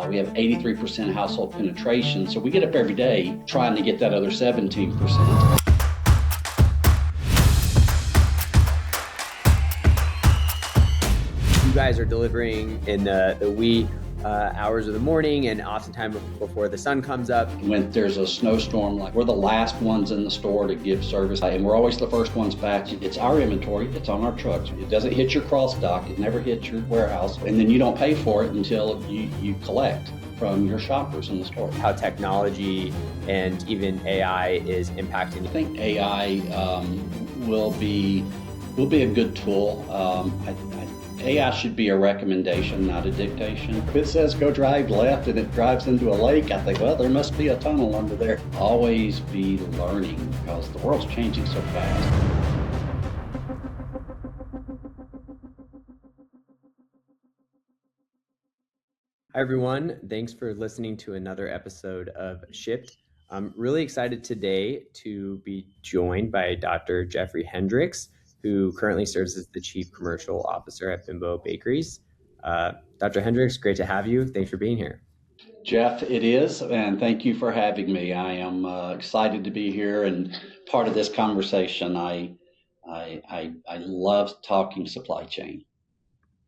We have 83% household penetration, so we get up every day trying to get that other 17%. You guys are delivering in the wee hours of the morning and oftentimes before the sun comes up. When there's a snowstorm, like we're the last ones in the store to give service, and we're always the first ones back. It's our inventory, it's on our trucks. It doesn't hit your cross dock, it never hits your warehouse, and then you don't pay for it until you collect from your shoppers in the store. How technology and even AI is impacting. I think AI will be a good tool. AI should be a recommendation, not a dictation. If it says go drive left and it drives into a lake, I think, well, there must be a tunnel under there. Always be learning because the world's changing so fast. Hi, everyone. Thanks for listening to another episode of Shipped. I'm really excited today to be joined by Dr. Jeffrey Hendrix, who currently serves as the Chief Commercial Officer at Bimbo Bakeries. Dr. Hendrix, great to have you. Thanks for being here. Jeff, it is, and thank you for having me. I am excited to be here and part of this conversation. I love talking supply chain.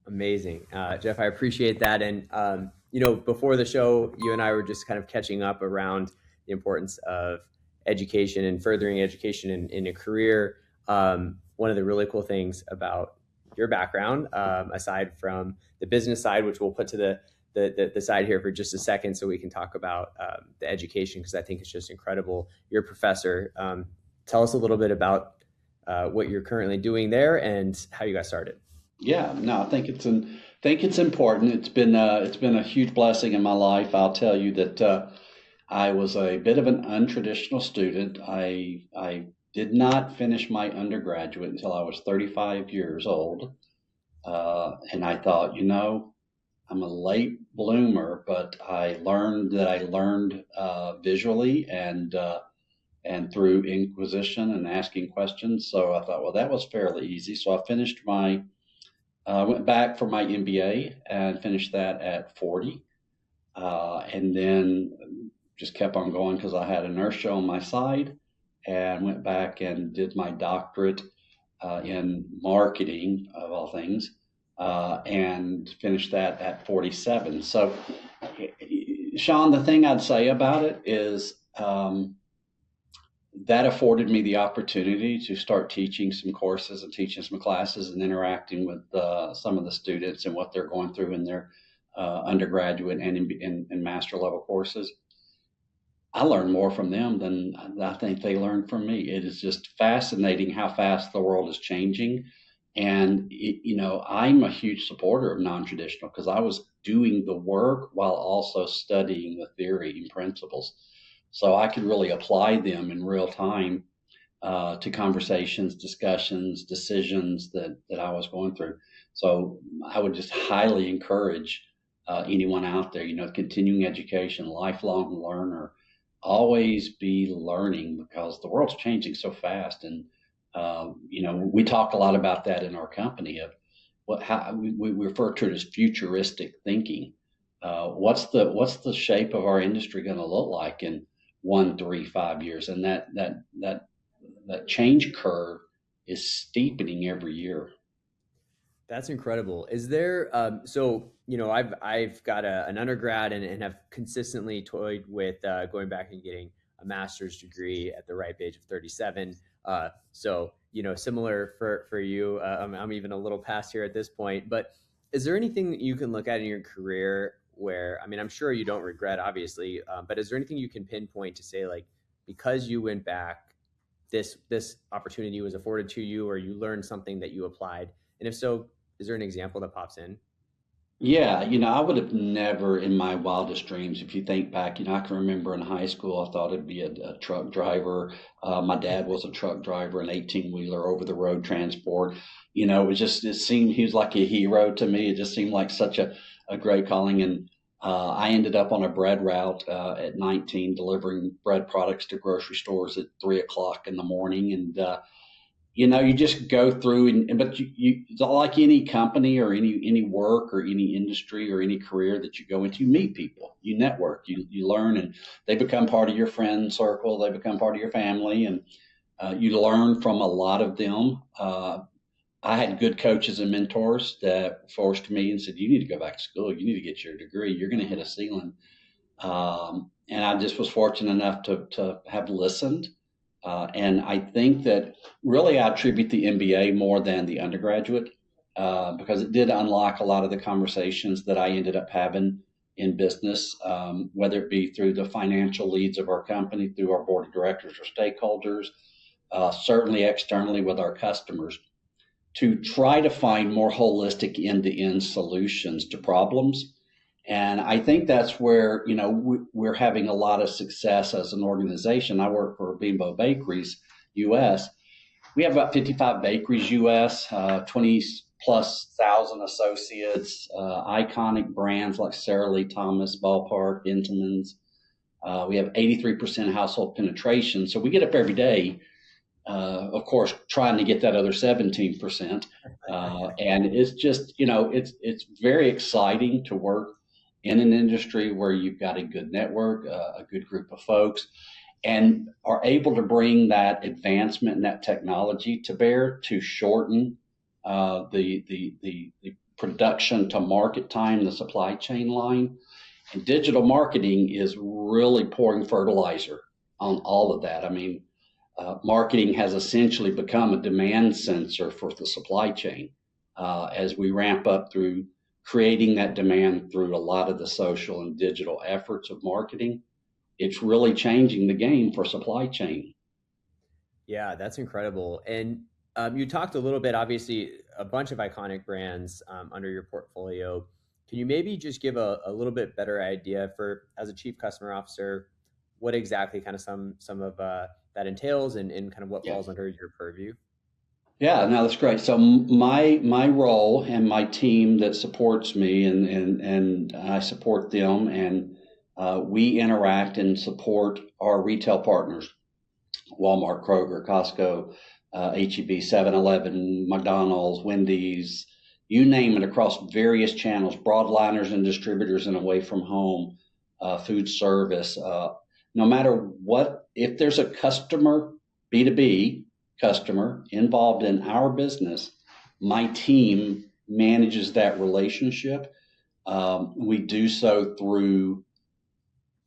Amazing. Jeff, I appreciate that. And, before the show, you and I were just kind of catching up around the importance of education and furthering education in a career. One of the really cool things about your background, aside from the business side, which we'll put to the side here for just a second so we can talk about the education, because I think it's just incredible. You're a professor. Tell us a little bit about what you're currently doing there and how you got started. Yeah, no, I think it's important. It's been a huge blessing in my life. I'll tell you that I was a bit of an untraditional student. I did not finish my undergraduate until I was 35 years old. And I thought, I'm a late bloomer, but I learned visually and through inquisition and asking questions. So I thought, well, that was fairly easy. So I went back for my MBA and finished that at 40. And then just kept on going because I had inertia on my side. And went back and did my doctorate in marketing, of all things, and finished that at 47. So, Sean, the thing I'd say about it is that afforded me the opportunity to start teaching some courses and teaching some classes and interacting with some of the students and what they're going through in their undergraduate and in master level courses. I learned more from them than I think they learned from me. It is just fascinating how fast the world is changing. And, I'm a huge supporter of non-traditional because I was doing the work while also studying the theory and principles. So I could really apply them in real time to conversations, discussions, decisions that I was going through. So I would just highly encourage anyone out there, continuing education, lifelong learner. Always be learning because the world's changing so fast. And, we talk a lot about that in our company of how we refer to it as futuristic thinking. What's the shape of our industry going to look like in 1, 3, 5 years? And that change curve is steepening every year. That's incredible. Is there, I've got an undergrad and have consistently toyed with going back and getting a master's degree at the ripe age of 37. Similar for you, I'm even a little past here at this point, but is there anything that you can look at in your career where, I'm sure you don't regret, obviously, but is there anything you can pinpoint to say, like, because you went back, this opportunity was afforded to you, or you learned something that you applied? And if so, is there an example that pops in? Yeah, I would have never in my wildest dreams, if you think back, I can remember in high school, I thought it'd be a truck driver. My dad was a truck driver, an 18-wheeler over the road transport. It seemed he was like a hero to me. It just seemed like such a great calling. And I ended up on a bread route at 19, delivering bread products to grocery stores at 3 o'clock in the morning. And, you just go through but you like any company or any work or any industry or any career that you go into, you meet people, you network, you learn, and they become part of your friend circle, they become part of your family, and you learn from a lot of them. I had good coaches and mentors that forced me and said, you need to go back to school, you need to get your degree, you're going to hit a ceiling. And I just was fortunate enough to have listened. And I think that really I attribute the MBA more than the undergraduate, because it did unlock a lot of the conversations that I ended up having in business, whether it be through the financial leads of our company, through our board of directors or stakeholders, certainly externally with our customers, to try to find more holistic end-to-end solutions to problems. And I think that's where, we're having a lot of success as an organization. I work for Bimbo Bakeries US. We have about 55 bakeries US, 20 plus thousand associates, iconic brands like Sara Lee Thomas, Ballpark, Entenmann's. We have 83% household penetration. So we get up every day, of course, trying to get that other 17%. And it's just, it's very exciting to work in an industry where you've got a good network, a good group of folks, and are able to bring that advancement and that technology to bear to shorten the production to market time, the supply chain line. And digital marketing is really pouring fertilizer on all of that. I mean, marketing has essentially become a demand sensor for the supply chain as we ramp up through creating that demand through a lot of the social and digital efforts of marketing. It's really changing the game for supply chain. Yeah, that's incredible. And you talked a little bit, obviously, a bunch of iconic brands under your portfolio. Can you maybe just give a little bit better idea for, as a chief customer officer, what exactly kind of some of that entails and kind of what falls under your purview? Yeah, no, that's great. So my role and my team that supports me and I support them, and we interact and support our retail partners: Walmart, Kroger, Costco, HEB, 7-Eleven, McDonald's, Wendy's, you name it, across various channels, broadliners and distributors and away from home, food service. No matter what, if there's a customer, B2B customer involved in our business, my team manages that relationship. We do so through,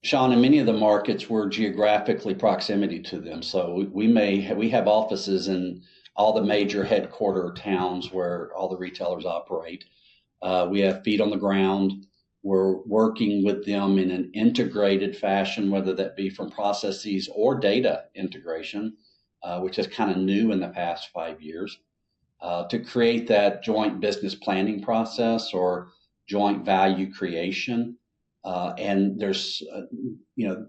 Sean, in many of the markets, we're geographically proximity to them. So we have offices in all the major headquarter towns where all the retailers operate. We have feet on the ground. We're working with them in an integrated fashion, whether that be from processes or data integration, which is kind of new in the past 5 years, to create that joint business planning process or joint value creation. And there's,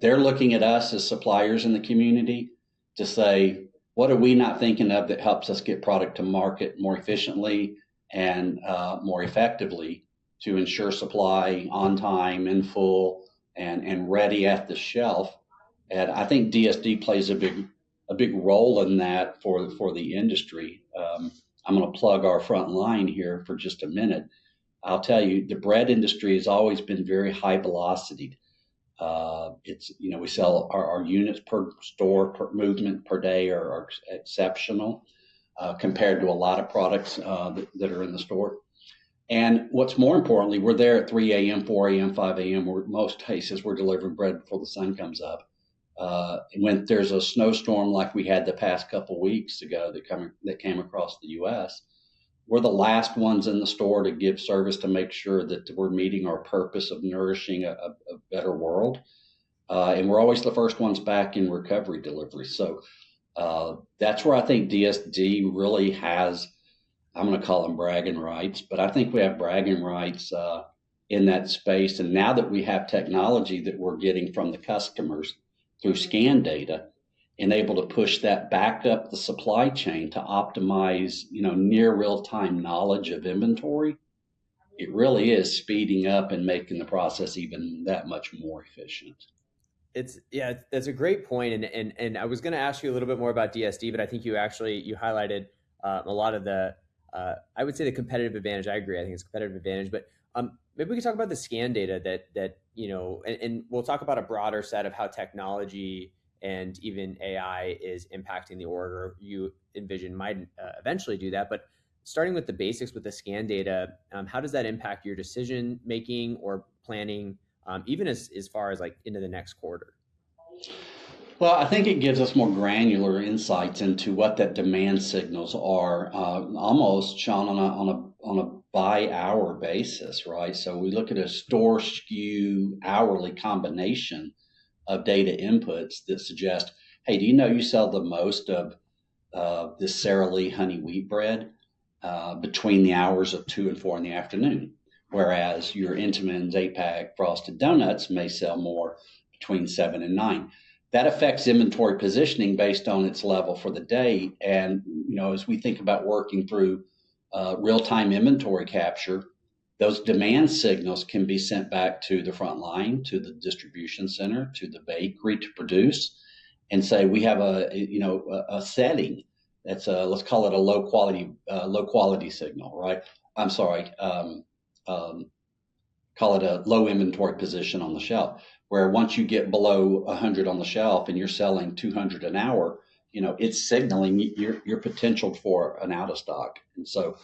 they're looking at us as suppliers in the community to say, what are we not thinking of that helps us get product to market more efficiently and more effectively to ensure supply on time, in full, and ready at the shelf. And I think DSD plays a big role in that for the industry. I'm going to plug our frontline here for just a minute. I'll tell you, the bread industry has always been very high velocity. It's, we sell our units per store per movement per day are exceptional compared to a lot of products that are in the store. And what's more importantly, we're there at 3 a.m., 4 a.m., 5 a.m. Where most cases we're delivering bread before the sun comes up. When there's a snowstorm like we had the past couple of weeks ago that came across the U.S., we're the last ones in the store to give service to make sure that we're meeting our purpose of nourishing a better world. And we're always the first ones back in recovery delivery. So that's where I think DSD really has, I'm going to call them bragging rights, but I think we have bragging rights in that space. And now that we have technology that we're getting from the customers through scan data, and able to push that back up the supply chain to optimize, near real-time knowledge of inventory, it really is speeding up and making the process even that much more efficient. That's a great point. And I was going to ask you a little bit more about DSD, but I think you highlighted a lot of the, I would say the competitive advantage. I agree. I think it's a competitive advantage, but maybe we could talk about the scan data that and we'll talk about a broader set of how technology and even AI is impacting the org, or you envision might eventually do that. But starting with the basics with the scan data, how does that impact your decision making or planning, even as far as like into the next quarter? Well, I think it gives us more granular insights into what that demand signals are, almost, Sean, on a by hour basis, right? So we look at a store SKU hourly combination of data inputs that suggest, hey, do you know you sell the most of this Sara Lee honey wheat bread between the hours of 2 and 4 in the afternoon, whereas your Intamin's 8-pack frosted donuts may sell more between 7 and 9. That affects inventory positioning based on its level for the day. And, as we think about working through real-time inventory capture, those demand signals can be sent back to the front line, to the distribution center, to the bakery to produce, and say we have a setting that's let's call it a low quality signal, right? I'm sorry, call it a low inventory position on the shelf, where once you get below 100 on the shelf and you're selling 200 an hour, it's signaling your potential for an out of stock. And so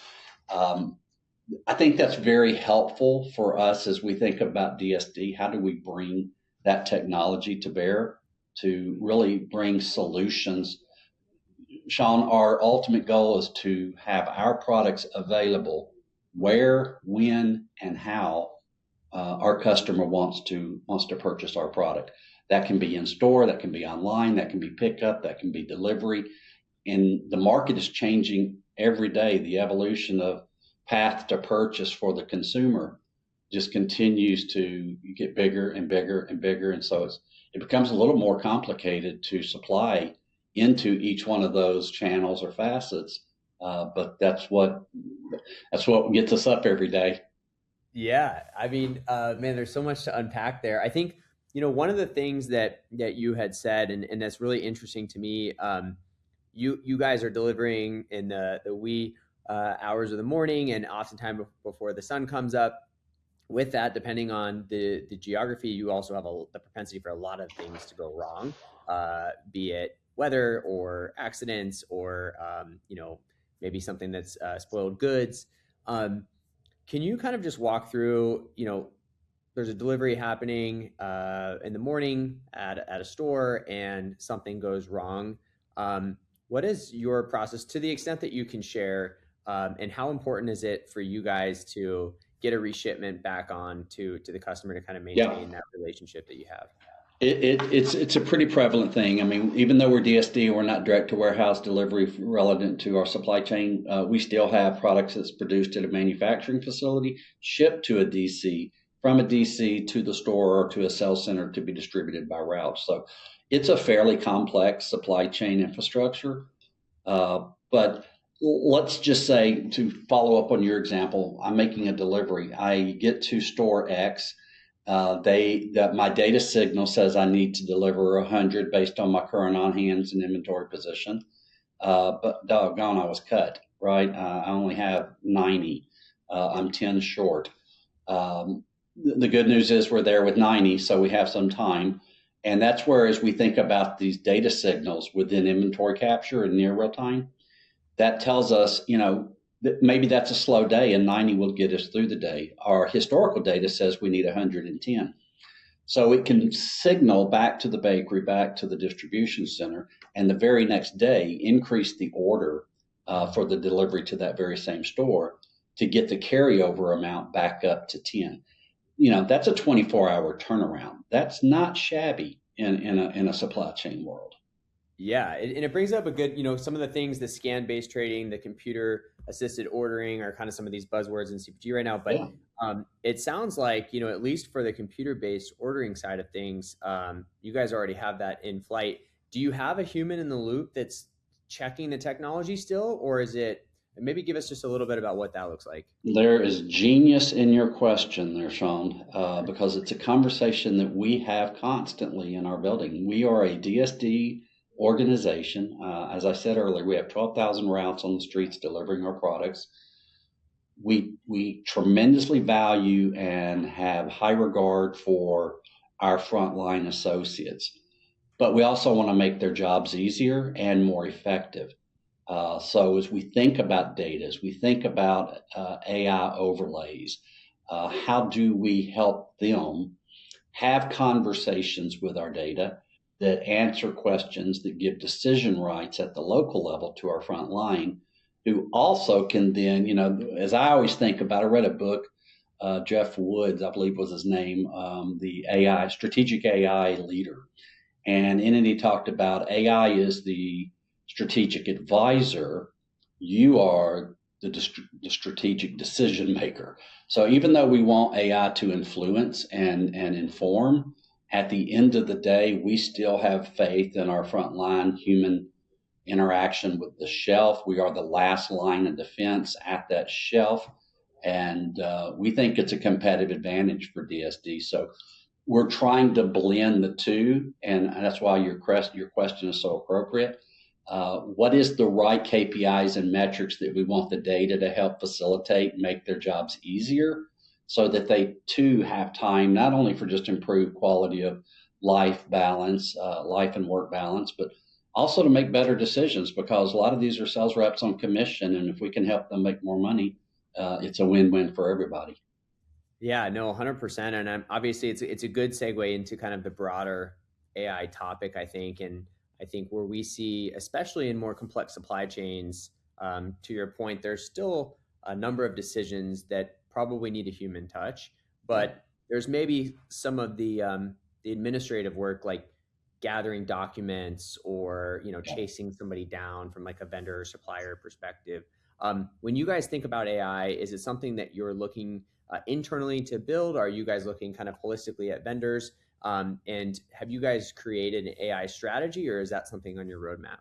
I think that's very helpful for us as we think about DSD. How do we bring that technology to bear to really bring solutions? Sean, our ultimate goal is to have our products available where, when, and how our customer wants to purchase our product. That can be in store, that can be online, that can be pickup, that can be delivery. And the market is changing every day. The evolution of path to purchase for the consumer just continues to get bigger and bigger and bigger. And so it becomes a little more complicated to supply into each one of those channels or facets. But that's what gets us up every day. Yeah, I mean, man, there's so much to unpack there. I think, one of the things that you had said, and that's really interesting to me, you guys are delivering in the wee hours of the morning, and oftentimes before the sun comes up. With that, depending on the geography, you also have the propensity for a lot of things to go wrong, be it weather or accidents or, maybe something that's spoiled goods. Can you kind of just walk through, there's a delivery happening in the morning at a store and something goes wrong. What is your process to the extent that you can share, and how important is it for you guys to get a reshipment back on to the customer to kind of maintain that relationship that you have? It's a pretty prevalent thing. I mean, even though we're DSD, we're not direct to warehouse delivery relevant to our supply chain. We still have products that's produced at a manufacturing facility, shipped to a DC, from a DC to the store or to a sales center to be distributed by route. So it's a fairly complex supply chain infrastructure. But let's just say, to follow up on your example, I'm making a delivery. I get to store X. My data signal says I need to deliver 100 based on my current on hands and inventory position. But doggone, I was cut, right? I only have 90. I'm 10 short. The good news is we're there with 90, so we have some time. And that's where, as we think about these data signals within inventory capture and near real time, that tells us, that maybe that's a slow day and 90 will get us through the day. Our historical data says we need 110. So it can signal back to the bakery, back to the distribution center, and the very next day increase the order for the delivery to that very same store to get the carryover amount back up to 10. That's a 24-hour turnaround. That's not shabby in a supply chain world. Yeah, and it brings up a good, some of the things, the scan-based trading, the computer-assisted ordering are kind of some of these buzzwords in CPG right now. But it sounds like, at least for the computer-based ordering side of things, you guys already have that in flight. Do you have a human in the loop that's checking the technology still, or is it, maybe give us just a little bit about what that looks like? There is genius in your question there, Sean, because it's a conversation that we have constantly in our building. We are a DSD organization. As I said earlier, we have 12,000 routes on the streets delivering our products. We tremendously value and have high regard for our frontline associates, but we also want to make their jobs easier and more effective. So as we think about data, as we think about AI overlays, how do we help them have conversations with our data that answer questions, that give decision rights at the local level to our front line, who also can then, as I always think about, I read a book, Jeff Woods, I believe was his name, the AI, strategic AI leader. And in it, he talked about AI is the strategic advisor. You are the strategic decision maker. So even though we want AI to influence and inform, at the end of the day, we still have faith in our frontline human interaction with the shelf. We are the last line of defense at that shelf. And we think it's a competitive advantage for DSD. So we're trying to blend the two. And that's why your question is so appropriate. What is the right KPIs and metrics that we want the data to help facilitate, make their jobs easier, so that they too have time, not only for just improved quality of life balance, life and work balance, but also to make better decisions, because a lot of these are sales reps on commission. And if we can help them make more money, it's a win-win for everybody. Yeah, no, 100%. And obviously it's a good segue into kind of the broader AI topic, I think. And I think where we see, especially in more complex supply chains, to your point, there's still a number of decisions that probably need a human touch, but there's maybe some of the administrative work, like gathering documents or chasing somebody down from like a vendor or supplier perspective. When you guys think about AI, is it something that you're looking internally to build? Are you guys looking kind of holistically at vendors? And have you guys created an AI strategy, or is that something on your roadmap?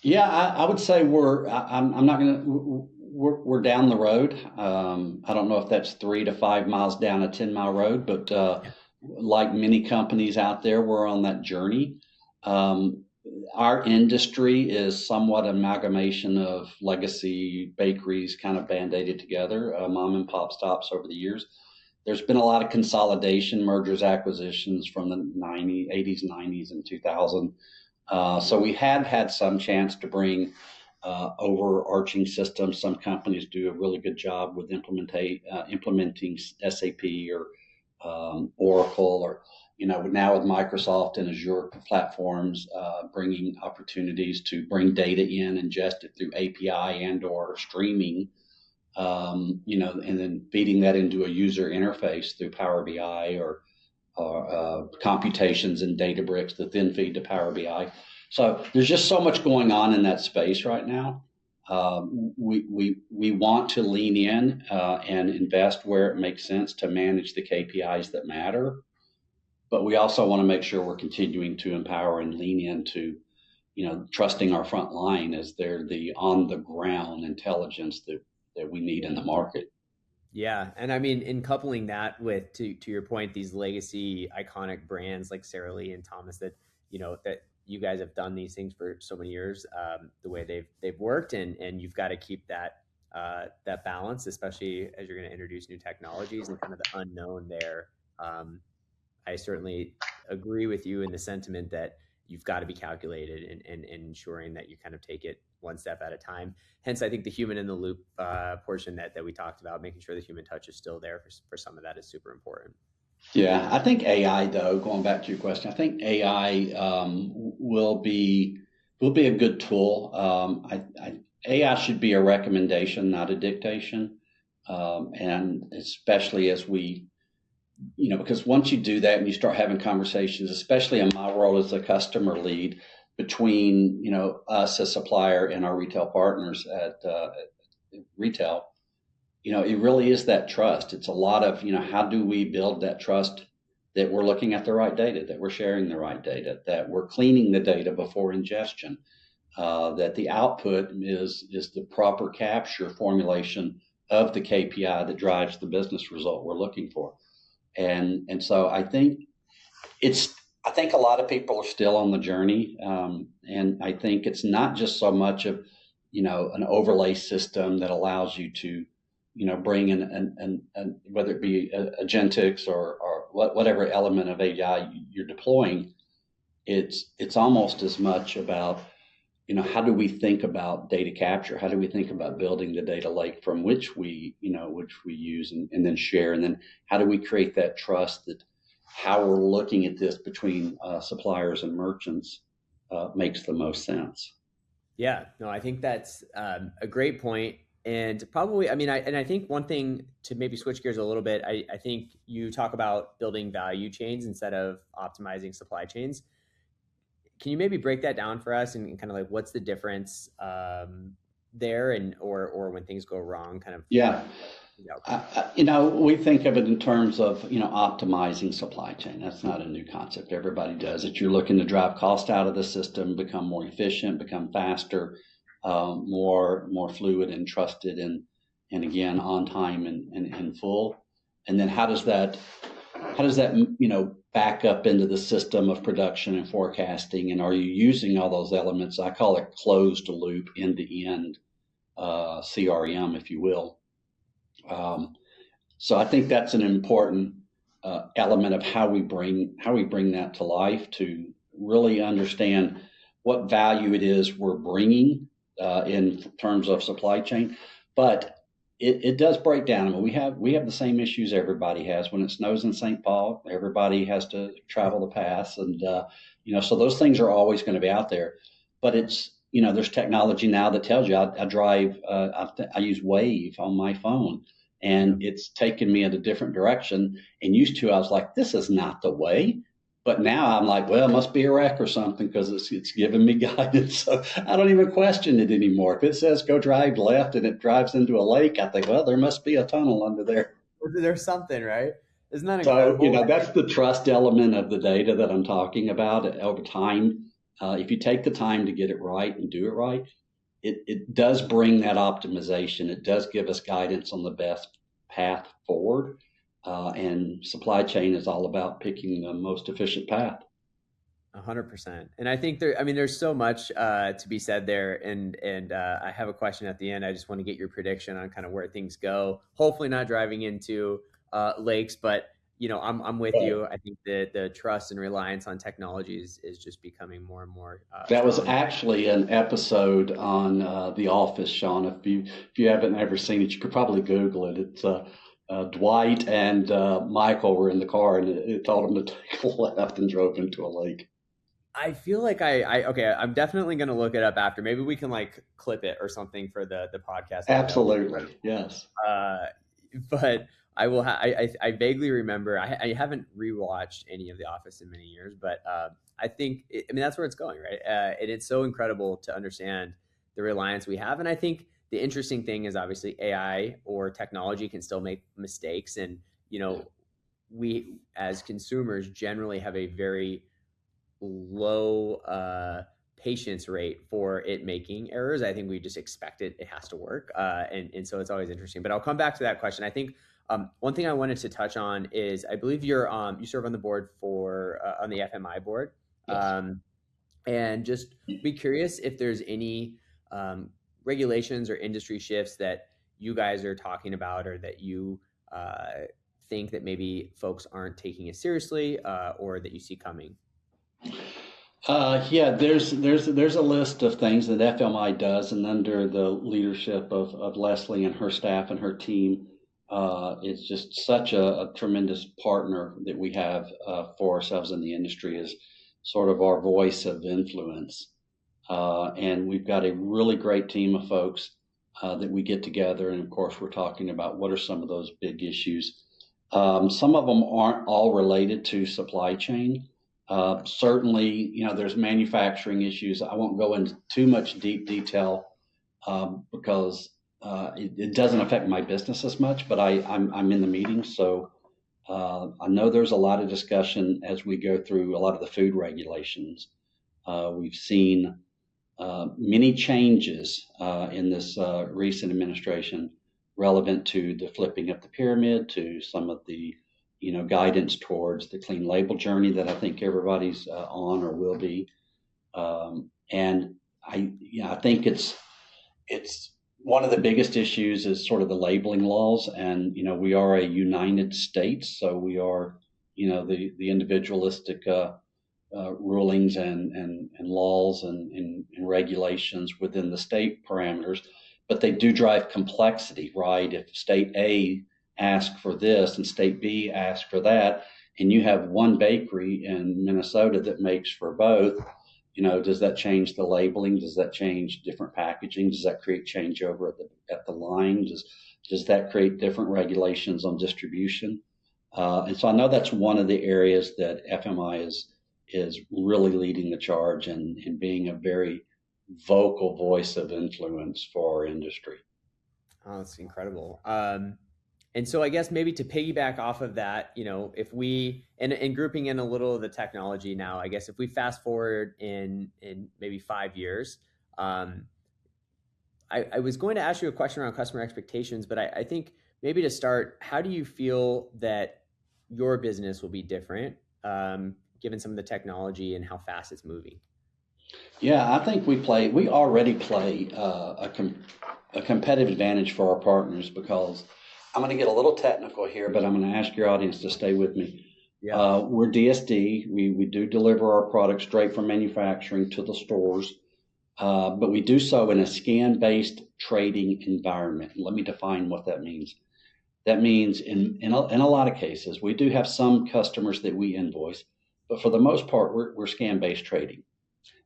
Yeah, I would say I'm not going to, we're down the road. I don't know if that's 3 to 5 miles down a 10-mile road, but like many companies out there, we're on that journey. Our industry is somewhat amalgamation of legacy bakeries kind of band-aided together, mom and pop stops over the years. There's been a lot of consolidation, mergers, acquisitions from the 80s, 90s, and 2000. So we have had some chance to bring overarching systems. Some companies do a really good job with implementing SAP or Oracle, or now with Microsoft and Azure platforms, bringing opportunities to bring data in, ingest it through API and or streaming. And then feeding that into a user interface through Power BI or computations in Databricks that then feed to Power BI. So there's just so much going on in that space right now. We want to lean in and invest where it makes sense to manage the KPIs that matter, but we also want to make sure we're continuing to empower and lean into, trusting our front line as they're the on the ground intelligence that we need in the market. Yeah. And I mean, in coupling that with, to your point, these legacy iconic brands like Sara Lee and Thomas that you guys have done these things for so many years, the way they've worked, and you've got to keep that balance, especially as you're going to introduce new technologies and kind of the unknown there. I certainly agree with you in the sentiment that you've got to be calculated and ensuring that you kind of take it one step at a time. Hence, I think the human in the loop portion that we talked about, making sure the human touch is still there for some of that, is super important. Yeah, I think AI, though, going back to your question, I think AI will be a good tool. AI should be a recommendation, not a dictation, and especially as we, because once you do that and you start having conversations, especially in my role as a customer lead, between us as supplier and our retail partners at retail, it really is that trust. It's a lot of how do we build that trust that we're looking at the right data, that we're sharing the right data, that we're cleaning the data before ingestion, that the output is the proper capture formulation of the KPI that drives the business result we're looking for. And so I think it's I think a lot of people are still on the journey, and I think it's not just so much of an overlay system that allows you to bring in an whether it be agentics or whatever element of AI you're deploying. It's almost as much about how do we think about data capture? How do we think about building the data lake from which we use and then share? And then how do we create that trust that how we're looking at this between suppliers and merchants makes the most sense? Yeah, no, I think that's a great point. And probably, I mean, I think one thing to maybe switch gears a little bit, I think you talk about building value chains instead of optimizing supply chains. Can you maybe break that down for us and kind of like what's the difference there and or when things go wrong, kind of? Yeah. We think of it in terms of, optimizing supply chain. That's not a new concept. Everybody does it. You're looking to drive cost out of the system, become more efficient, become faster, more fluid and trusted, and again on time and full. And then how does that back up into the system of production and forecasting? And are you using all those elements? I call it closed loop end to end CRM, if you will. So I think that's an important element of how we bring that to life, to really understand what value it is we're bringing in terms of supply chain. But it does break down. I mean, we have the same issues everybody has. When it snows in St. Paul, everybody has to travel the pass, and so those things are always going to be out there. But it's there's technology now that tells you. I drive. I use Wave on my phone, and it's taken me in a different direction. And used to, I was like, this is not the way. But now I'm like, well, it must be a wreck or something, because it's giving me guidance. So I don't even question it anymore. If it says go drive left and it drives into a lake, I think, well, there must be a tunnel under there. There's something, right? Isn't that incredible? So, that's the trust element of the data that I'm talking about over time. If you take the time to get it right and do it right, it does bring that optimization. It does give us guidance on the best path forward. And supply chain is all about picking the most efficient path. 100%. And I think there's so much to be said there. And I have a question at the end. I just want to get your prediction on kind of where things go. Hopefully not driving into lakes, but I'm with you. I think that the trust and reliance on technologies is just becoming more and more. That was actually an episode on The Office, Sean. If you haven't ever seen it, you could probably Google it. It's Dwight and Michael were in the car, and it told them to take a left and drove into a lake. I feel like I'm definitely going to look it up after. Maybe we can like clip it or something for the podcast. Absolutely. Yes. But I will. I vaguely remember. I haven't rewatched any of The Office in many years, but I think that's where it's going, right? And it's so incredible to understand the reliance we have. And I think the interesting thing is obviously AI or technology can still make mistakes, and we as consumers generally have a very low patience rate for it making errors. I think we just expect it has to work, and so it's always interesting. But I'll come back to that question. I think. One thing I wanted to touch on is I believe you serve on the board for on the FMI board, yes. And just be curious if there's any regulations or industry shifts that you guys are talking about, or that you think that maybe folks aren't taking as seriously, or that you see coming. Yeah, there's a list of things that FMI does, and under the leadership of Leslie and her staff and her team. It's just such a tremendous partner that we have for ourselves in the industry, as sort of our voice of influence. And we've got a really great team of folks that we get together. And of course, we're talking about what are some of those big issues. Some of them aren't all related to supply chain. Certainly, there's manufacturing issues. I won't go into too much deep detail because it doesn't affect my business as much, but I'm in the meeting, so I know there's a lot of discussion as we go through a lot of the food regulations. We've seen many changes in this recent administration relevant to the flipping of the pyramid, to some of the guidance towards the clean label journey that I think everybody's on or will be. And I think it's one of the biggest issues is sort of the labeling laws. And, we are a United States, so we are, the individualistic rulings and laws and regulations within the state parameters, but they do drive complexity, right? If state A asks for this and state B asks for that, and you have one bakery in Minnesota that makes for both, does that change the labeling? Does that change different packaging? Does that create changeover at the line? Does that create different regulations on distribution? And so I know that's one of the areas that FMI is really leading the charge and being a very vocal voice of influence for our industry. Oh, that's incredible. And so I guess maybe to piggyback off of that, if we, and grouping in a little of the technology now, I guess if we fast forward in maybe 5 years, I was going to ask you a question around customer expectations, but I think maybe to start, how do you feel that your business will be different, given some of the technology and how fast it's moving? Yeah, I think we already play a competitive advantage for our partners, because I'm going to get a little technical here, but I'm going to ask your audience to stay with me. Yeah. We're DSD. We do deliver our products straight from manufacturing to the stores, but we do so in a scan-based trading environment. Let me define what that means. That means in a lot of cases, we do have some customers that we invoice, but for the most part, we're scan-based trading.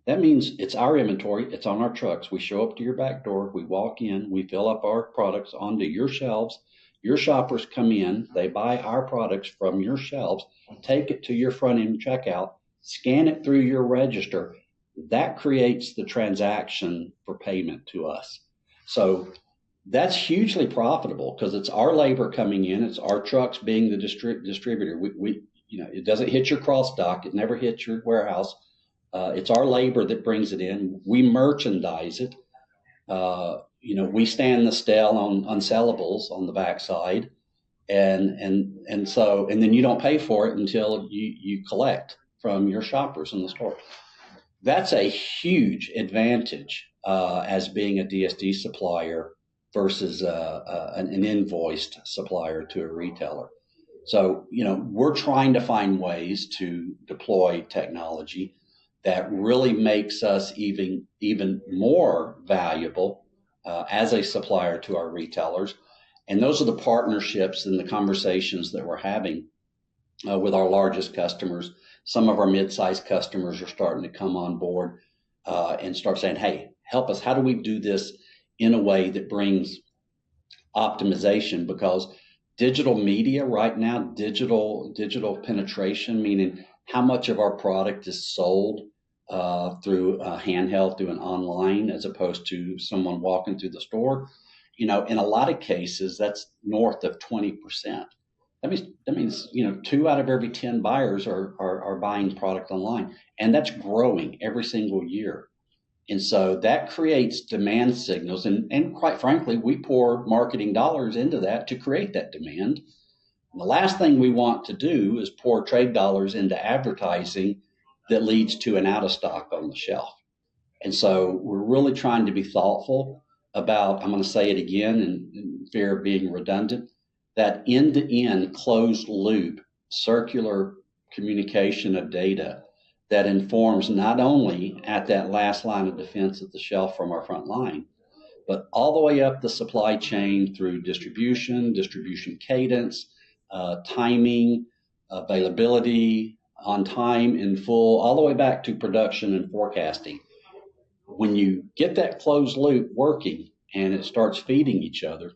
That means it's our inventory. It's on our trucks. We show up to your back door. We walk in. We fill up our products onto your shelves. Your shoppers come in. They buy our products from your shelves, take it to your front end checkout, scan it through your register. That creates the transaction for payment to us. So that's hugely profitable because it's our labor coming in. It's our trucks being the distributor. It doesn't hit your cross dock. It never hits your warehouse. It's our labor that brings it in. We merchandise it. We stand the stale on unsellables on the backside, and then you don't pay for it until you collect from your shoppers in the store. That's a huge advantage as being a DSD supplier versus an invoiced supplier to a retailer. So we're trying to find ways to deploy technology that really makes us even more valuable as a supplier to our retailers. And those are the partnerships and the conversations that we're having with our largest customers. Some of our mid-sized customers are starting to come on board and start saying, hey, help us. How do we do this in a way that brings optimization? Because digital media right now, digital penetration, meaning how much of our product is sold through a handheld, through an online, as opposed to someone walking through the store. In a lot of cases, that's north of 20%. That means 2 out of every 10 buyers are buying product online, and that's growing every single year. And so that creates demand signals, and quite frankly, we pour marketing dollars into that to create that demand. And the last thing we want to do is pour trade dollars into advertising that leads to an out of stock on the shelf. And so we're really trying to be thoughtful about, I'm going to say it again in fear of being redundant, that end-to-end closed loop circular communication of data that informs not only at that last line of defense at the shelf from our front line, but all the way up the supply chain through distribution cadence, timing, availability, on time, in full, all the way back to production and forecasting. When you get that closed loop working and it starts feeding each other,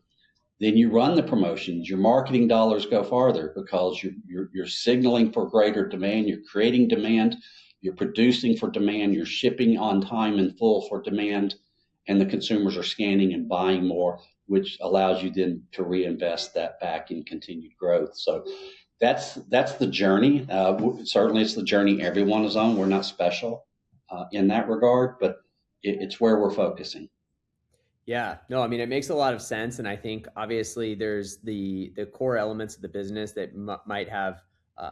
then you run the promotions. Your marketing dollars go farther because you're signaling for greater demand. You're creating demand. You're producing for demand. You're shipping on time and full for demand, and the consumers are scanning and buying more, which allows you then to reinvest that back in continued growth. So that's the journey. Certainly, it's the journey everyone is on. We're not special in that regard, but it's where we're focusing. Yeah, no, I mean, it makes a lot of sense. And I think obviously there's the core elements of the business that might have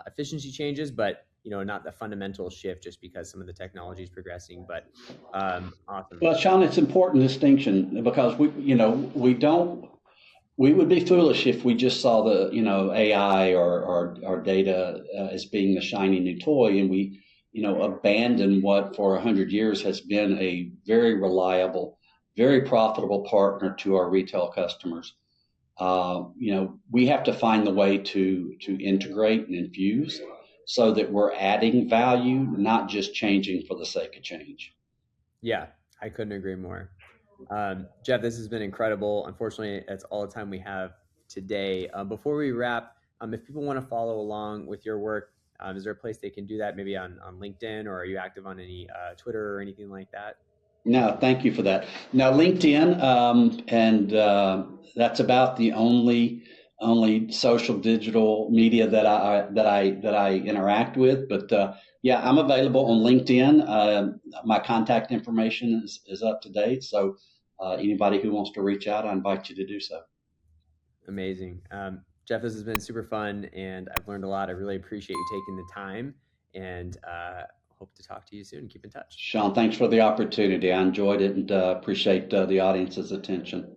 efficiency changes, but not the fundamental shift just because some of the technology is progressing. But awesome. Well, Sean, it's important distinction because we would be foolish if we just saw the, AI or data as being the shiny new toy, and we, abandon what for 100 years has been a very reliable, very profitable partner to our retail customers. We have to find the way to integrate and infuse so that we're adding value, not just changing for the sake of change. Yeah, I couldn't agree more. Jeff, this has been incredible. Unfortunately, that's all the time we have today. Before we wrap, if people want to follow along with your work, is there a place they can do that? Maybe on LinkedIn, or are you active on any Twitter or anything like that? No, thank you for that. Now, LinkedIn, and that's about the only social digital media that I interact with. But yeah, I'm available on LinkedIn. My contact information is up to date. So anybody who wants to reach out, I invite you to do so. Amazing. Jeff, this has been super fun and I've learned a lot. I really appreciate you taking the time and hope to talk to you soon. Keep in touch. Sean, thanks for the opportunity. I enjoyed it and appreciate the audience's attention.